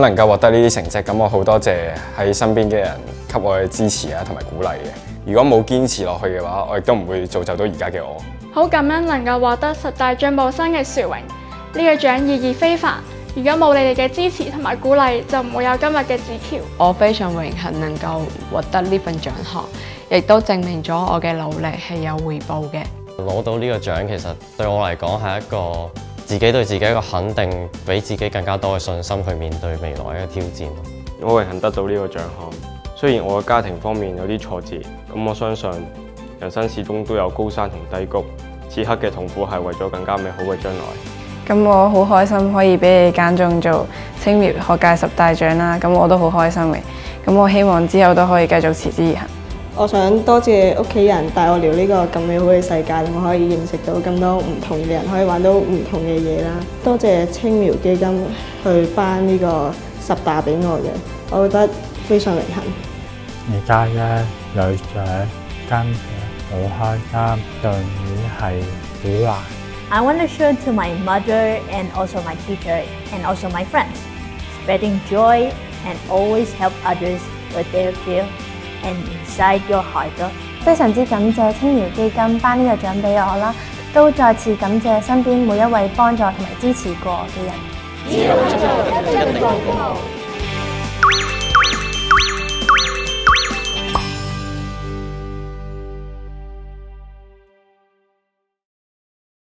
能夠獲得呢啲成績，咁我好多謝喺身邊嘅人給我嘅支持啊同埋鼓勵嘅。如果冇堅持落去嘅話，我亦都唔會造就到而家嘅我。好感恩能夠獲得10大進步生嘅殊榮，呢個獎意義非凡。如果冇你哋嘅支持同埋鼓勵，就唔會有今日嘅子喬。我非常榮幸能夠獲得呢份獎項，亦都證明咗我嘅努力係有回報嘅。攞到呢個獎其實對我嚟講係一個自己對自己一個肯定，俾自己更加多嘅信心去面對未來嘅挑戰。我榮幸得到呢個獎項，雖然我嘅家庭方面有啲挫折，咁我相信人生始終都有高山同低谷，此刻嘅痛苦係為咗更加美好嘅將來。咁我好開心可以俾你揀中做青苗學界10大獎啦，咁我都好開心嘅。咁我希望之後都可以繼續持之以恆。我想多謝屋企人帶我聊呢個咁美好嘅世界，我可以認識到咁多唔同嘅人，可以玩到唔同嘅嘢啦。多謝青苗基金去頒呢個10大俾我嘅，我覺得非常榮幸。而家咧有獎跟住好開心，對面係好難。I want to show to my mother and also my teacher and also my friends, spreading joy and always help others with their fear and inside your heart. 非常之感謝青苗基金頒呢個獎俾我啦，都再次感謝身邊每一位幫助同埋支持過我嘅人。